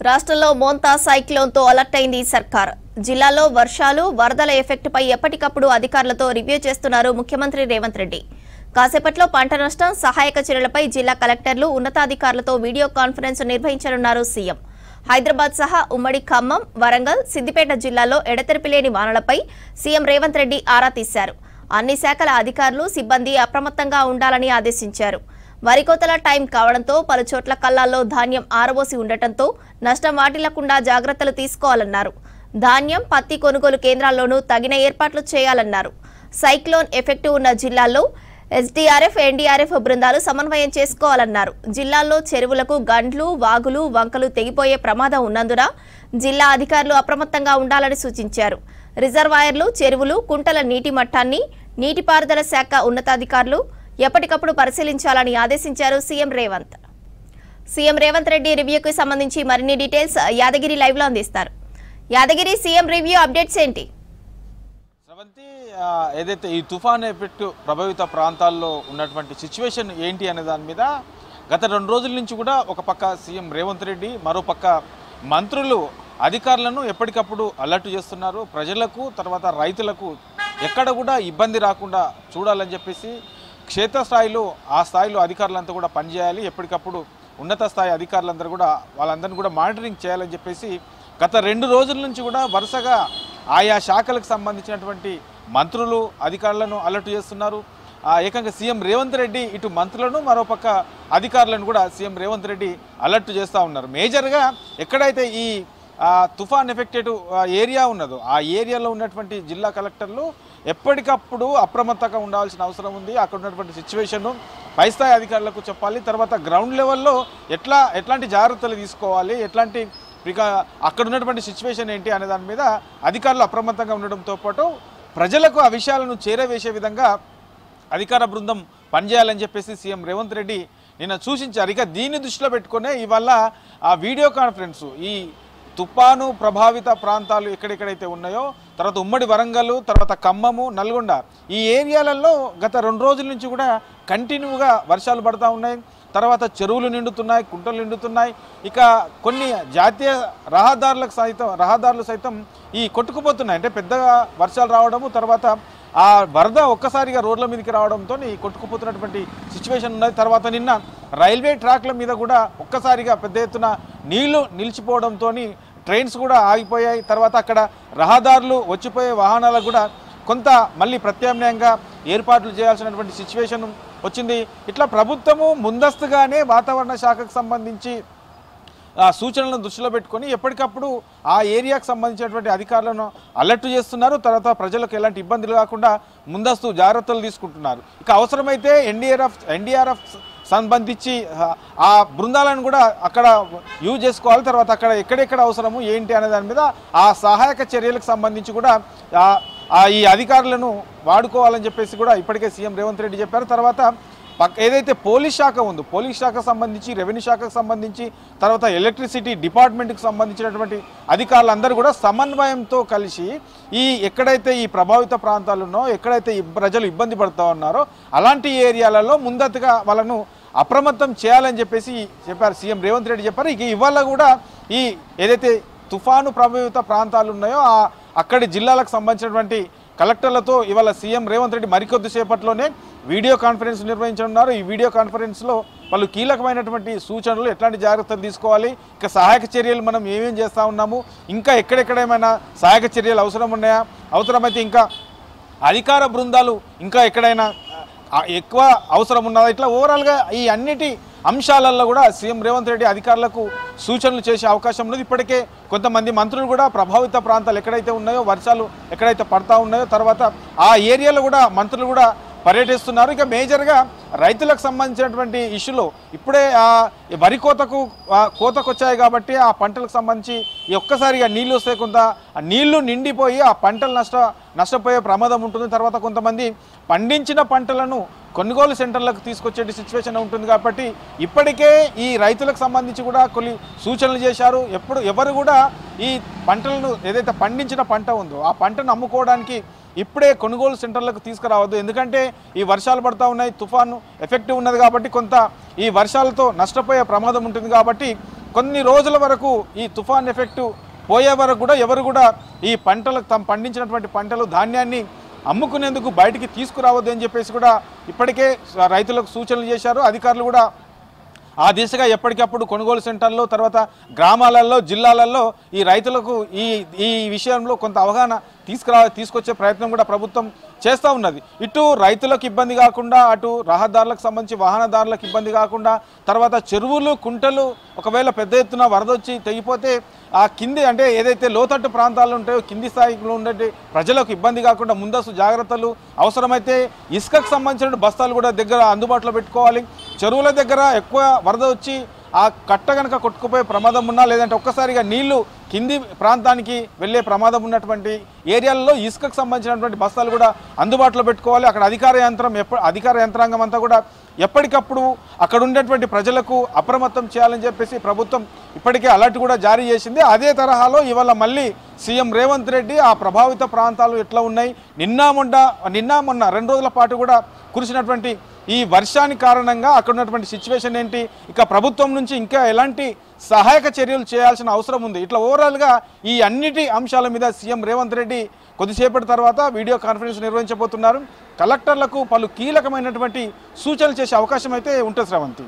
రాష్ట్రంలో మోంతా సైక్లోన్తో అలర్ట్ అయింది సర్కార్. జిల్లాలో వర్షాలు, వరదల ఎఫెక్ట్ పై ఎప్పటికప్పుడు అధికారులతో రివ్యూ చేస్తున్నారు ముఖ్యమంత్రి రేవంత్ రెడ్డి. కాసేపట్లో పంట నష్టం, సహాయక చర్యలపై జిల్లా కలెక్టర్లు, ఉన్నతాధికారులతో వీడియో కాన్ఫరెన్స్ నిర్వహించనున్నారు సీఎం. హైదరాబాద్ సహా ఉమ్మడి ఖమ్మం, వరంగల్, సిద్దిపేట జిల్లాలో ఎడతెరిపిలేని వానలపై సీఎం రేవంత్ రెడ్డి ఆరా తీశారు. అన్ని శాఖల అధికారులు, సిబ్బంది అప్రమత్తంగా ఉండాలని ఆదేశించారు. వరి కోతల టైం కావడంతో పలు చోట్ల కల్లాల్లో ధాన్యం ఆరబోసి ఉండటంతో నష్టం వాటిల్లకుండా జాగ్రత్తలు తీసుకోవాలన్నారు. ధాన్యం, పత్తి కొనుగోలు కేంద్రాల్లోనూ తగిన ఏర్పాట్లు చేయాలన్నారు. సైక్లోన్ ఎఫెక్ట్ ఉన్న జిల్లాల్లో ఎస్డీఆర్ఎఫ్, ఎన్డీఆర్ఎఫ్ బృందాలు సమన్వయం చేసుకోవాలన్నారు. జిల్లాల్లో చెరువులకు గండ్లు, వాగులు, వంకలు తెగిపోయే ప్రమాదం ఉన్నందున జిల్లా అధికారులు అప్రమత్తంగా ఉండాలని సూచించారు. రిజర్వాయర్లు, చెరువులు, కుంటల నీటి మట్టాన్ని నీటిపారుదల శాఖ ఉన్నతాధికారులు ఎప్పటికప్పుడు పరిశీలించాలని ఆదేశించారు సీఎం రేవంత్. సీఎం రేవంత్ రెడ్డి రివ్యూకి సంబంధించి మరిన్ని డీటెయిల్స్ యాదగిరి లైవ్ లో అందిస్తారు. యాదగిరి, సీఎం రివ్యూ అప్డేట్స్ ఏంటి? ఏదైతే ఈ తుఫాన్ ఎఫెక్ట్ ప్రభావిత ప్రాంతాల్లో ఉన్నటువంటి సిచ్యువేషన్ ఏంటి అనే దాని మీద గత 2 రోజుల నుంచి కూడా ఒక పక్క సీఎం రేవంత్ రెడ్డి, మరో పక్క మంత్రులు అధికారులను ఎప్పటికప్పుడు అలర్ట్ చేస్తున్నారు. ప్రజలకు, తర్వాత రైతులకు ఎక్కడ కూడా ఇబ్బంది రాకుండా చూడాలని చెప్పేసి క్షేత్రస్థాయిలో ఆ స్థాయిలో అధికారులంతా కూడా పనిచేయాలి. ఎప్పటికప్పుడు ఉన్నత స్థాయి అధికారులందరూ కూడా వాళ్ళందరినీ కూడా మానిటరింగ్ చేయాలని చెప్పేసి గత 2 రోజుల నుంచి కూడా వరుసగా ఆయా శాఖలకు సంబంధించినటువంటి మంత్రులు అధికారులను అలర్ట్ చేస్తున్నారు. ఏకంగా సీఎం రేవంత్ రెడ్డి ఇటు మంత్రులను, మరోపక్క అధికారులను కూడా సీఎం రేవంత్ రెడ్డి అలర్ట్ చేస్తూ ఉన్నారు. మేజర్గా ఎక్కడైతే ఈ తుఫాన్ ఎఫెక్టెడ్ ఏరియా ఉన్నదో ఆ ఏరియాలో ఉన్నటువంటి జిల్లా కలెక్టర్లు ఎప్పటికప్పుడు అప్రమత్తంగా ఉండాల్సిన అవసరం ఉంది. అక్కడ ఉన్నటువంటి సిచ్యువేషన్ను పై స్థాయి అధికారులకు చెప్పాలి. తర్వాత గ్రౌండ్ లెవెల్లో ఎట్లాంటి జాగ్రత్తలు తీసుకోవాలి, ఎట్లాంటి అక్కడ ఉన్నటువంటి సిచ్యువేషన్ ఏంటి అనే దాని మీద అధికారులు అప్రమత్తంగా ఉండడంతో పాటు ప్రజలకు ఆ విషయాలను చేరవేసే విధంగా అధికార బృందం పనిచేయాలని చెప్పేసి సీఎం రేవంత్ రెడ్డి నిన్న సూచించారు. ఇక దీన్ని దృష్టిలో పెట్టుకునే ఇవాళ ఆ వీడియో కాన్ఫరెన్స్ ఈ తుఫాను ప్రభావిత ప్రాంతాలు ఎక్కడెక్కడైతే ఉన్నాయో, తర్వాత ఉమ్మడి వరంగల్, తర్వాత ఖమ్మము, నల్గొండ ఈ ఏరియాలలో గత 2 రోజుల నుంచి కూడా కంటిన్యూగా వర్షాలు పడుతూ ఉన్నాయి. తర్వాత చెరువులు నిండుతున్నాయి, కుంటలు నిండుతున్నాయి. ఇక కొన్ని జాతీయ రహదారులు సైతం ఈ కొట్టుకుపోతున్నాయి. అంటే పెద్దగా వర్షాలు రావడము, తర్వాత ఆ వరద ఒక్కసారిగా రోడ్ల మీదకి రావడంతో కొట్టుకుపోతున్నటువంటి సిచ్యువేషన్ ఉన్నది. తర్వాత నిన్న రైల్వే ట్రాక్ల మీద కూడా ఒక్కసారిగా పెద్ద ఎత్తున నీళ్లు నిలిచిపోవడంతో ట్రైన్స్ కూడా ఆగిపోయాయి. తర్వాత అక్కడ రహదారులు వచ్చిపోయే వాహనాలకు కూడా కొంత మళ్ళీ ప్రత్యామ్నాయంగా ఏర్పాట్లు చేయాల్సినటువంటి సిచ్యువేషన్ వచ్చింది. ఇట్లా ప్రభుత్వము ముందస్తుగానే వాతావరణ శాఖకు సంబంధించి సూచనలను దృష్టిలో పెట్టుకొని ఎప్పటికప్పుడు ఆ ఏరియాకు సంబంధించినటువంటి అధికారులను అలర్ట్ చేస్తున్నారు. తర్వాత ప్రజలకు ఎలాంటి ఇబ్బందులు కాకుండా ముందస్తు జాగ్రత్తలు తీసుకుంటున్నారు. ఇక అవసరమైతే ఎన్డీఆర్ఎఫ్ సంబంధించి ఆ బృందాలను కూడా అక్కడ యూజ్ చేసుకోవాలి. తర్వాత అక్కడ ఎక్కడెక్కడ అవసరము ఏంటి అనే దాని మీద ఆ సహాయక చర్యలకు సంబంధించి కూడా ఈ అధికారులను వాడుకోవాలని చెప్పేసి కూడా ఇప్పటికే సీఎం రేవంత్ రెడ్డి చెప్పారు. తర్వాత ఏదైతే పోలీస్ శాఖ ఉందో, పోలీస్ శాఖకు సంబంధించి, రెవెన్యూ శాఖకు సంబంధించి, తర్వాత ఎలక్ట్రిసిటీ డిపార్ట్మెంట్కి సంబంధించినటువంటి అధికారులందరూ కూడా సమన్వయంతో కలిసి ఎక్కడైతే ఈ ప్రభావిత ప్రాంతాలు ఉన్నో, ఎక్కడైతే ప్రజలు ఇబ్బంది పడుతూ ఉన్నారో అలాంటి ఏరియాలలో ముందస్తుగా వాళ్ళను అప్రమత్తం చేయాలని చెప్పేసి చెప్పారు సీఎం రేవంత్ రెడ్డి చెప్పారు. ఇక ఇవాళ కూడా ఏదైతే తుఫాను ప్రభావిత ప్రాంతాలు ఉన్నాయో అక్కడి జిల్లాలకు సంబంధించినటువంటి కలెక్టర్లతో ఇవాళ సీఎం రేవంత్ రెడ్డి మరికొద్దిసేపట్లోనే వీడియో కాన్ఫరెన్స్ నిర్వహించనున్నారు. ఈ వీడియో కాన్ఫరెన్స్లో పలు కీలకమైనటువంటి సూచనలు, ఎట్లాంటి జాగ్రత్తలు తీసుకోవాలి, ఇక సహాయక చర్యలు మనం ఏమేం చేస్తూ ఉన్నాము, ఇంకా ఎక్కడెక్కడేమైనా సహాయక చర్యలు అవసరం ఉన్నాయా, అవసరమైతే ఇంకా అధికార బృందాలు ఇంకా ఎక్కడైనా ఎక్కువ అవసరం ఉన్నదా, ఇట్లా ఓవరాల్గా ఈ అన్నిటి అంశాలలో కూడా సీఎం రేవంత్ రెడ్డి అధికారులకు సూచనలు చేసే అవకాశం ఉన్నది. ఇప్పటికే కొంతమంది మంత్రులు కూడా ప్రభావిత ప్రాంతాలు ఎక్కడైతే ఉన్నాయో, వర్షాలు ఎక్కడైతే పడతా ఉన్నాయో, తర్వాత ఆ ఏరియాలో కూడా మంత్రులు కూడా పర్యటిస్తున్నారు. ఇక మేజర్గా రైతులకు సంబంధించినటువంటి ఇష్యూలో ఇప్పుడే వరి కోతకు వచ్చాయి కాబట్టి ఆ పంటలకు సంబంధించి ఒక్కసారిగా నీళ్ళు వస్తే కొంత నీళ్లు నిండిపోయి ఆ పంటలు నష్టపోయే ప్రమాదం ఉంటుంది. తర్వాత కొంతమంది పండించిన పంటలను కొనుగోలు సెంటర్లకు తీసుకొచ్చే సిచ్యువేషన్ ఉంటుంది. కాబట్టి ఇప్పటికే ఈ రైతులకు సంబంధించి కూడా కొన్ని సూచనలు చేశారు. ఎవరు కూడా ఈ పంటలను ఏదైతే పండించిన పంట ఉందో ఆ పంటను అమ్ముకోవడానికి ఇప్పుడే కొనుగోలు సెంటర్లకు తీసుకురావద్దు. ఎందుకంటే ఈ వర్షాలు పడతా ఉన్నాయి, తుఫాను ఎఫెక్టివ్ ఉన్నది కాబట్టి కొంత ఈ వర్షాలతో నష్టపోయే ప్రమాదం ఉంటుంది. కాబట్టి కొన్ని రోజుల వరకు ఈ తుఫాన్ ఎఫెక్టు పోయే వరకు కూడా ఎవరు కూడా ఈ పంటలకు తాము పండించినటువంటి పంటలు ధాన్యాన్ని అమ్ముకునేందుకు బయటికి తీసుకురావద్దు అని చెప్పేసి కూడా ఇప్పటికే రైతులకు సూచనలు చేశారు. అధికారులు కూడా ఆ దిశగా ఎప్పటికప్పుడు కొనుగోలు సెంటర్లో తర్వాత గ్రామాలలో జిల్లాలలో ఈ రైతులకు ఈ విషయంలో కొంత అవగాహన తీసుకొచ్చే ప్రయత్నం కూడా ప్రభుత్వం చేస్తూ ఉన్నది. ఇటు రైతులకు ఇబ్బంది కాకుండా అటు రహదారులకు సంబంధించి వాహనదారులకు ఇబ్బంది కాకుండా తర్వాత చెరువులు కుంటలు ఒకవేళ పెద్ద ఎత్తున వరద వచ్చి తెగిపోతే ఆ కింది అంటే ఏదైతే లోతట్టు ప్రాంతాలు ఉంటాయో కింది స్థాయిలో ఉండే ప్రజలకు ఇబ్బంది కాకుండా ముందస్తు జాగ్రత్తలు అవసరమైతే ఇసుకకు సంబంధించిన బస్తాలు కూడా దగ్గర అందుబాటులో పెట్టుకోవాలి. చెరువుల దగ్గర ఎక్కువ వరద వచ్చి ఆ కట్ట కనుక కొట్టుకుపోయే ప్రమాదం ఉన్నా లేదంటే ఒక్కసారిగా నీళ్లు కింది ప్రాంతానికి వెళ్ళే ప్రమాదం ఉన్నటువంటి ఏరియాల్లో ఇసుకకు సంబంధించినటువంటి బస్తాలు కూడా అందుబాటులో పెట్టుకోవాలి. అక్కడ అధికార యంత్రాంగం అంతా కూడా ఎప్పటికప్పుడు అక్కడ ఉండేటువంటి ప్రజలకు అప్రమత్తం చేయాలని చెప్పేసి ప్రభుత్వం ఇప్పటికే అలర్ట్ కూడా జారీ చేసింది. అదే తరహాలో ఇవాళ మళ్ళీ సీఎం రేవంత్ రెడ్డి ఆ ప్రభావిత ప్రాంతాలు ఎట్లా ఉన్నాయి, నిన్న మొన్న 2 రోజుల పాటు కూడా కురిసినటువంటి ఈ వర్షానికి కారణంగా అక్కడ ఉన్నటువంటి సిచ్యువేషన్ ఏంటి, ఇక ప్రభుత్వం నుంచి ఇంకా ఎలాంటి సహాయక చర్యలు చేయాల్సిన అవసరం ఉంది, ఇట్లా ఓవరాల్గా ఈ అన్నిటి అంశాల మీద సీఎం రేవంత్ రెడ్డి కొద్దిసేపటి తర్వాత వీడియో కాన్ఫరెన్స్ నిర్వహించబోతున్నారు. కలెక్టర్లకు పలు కీలకమైనటువంటి సూచనలు చేసే అవకాశం అయితే ఉంటుంది శ్రవంతి.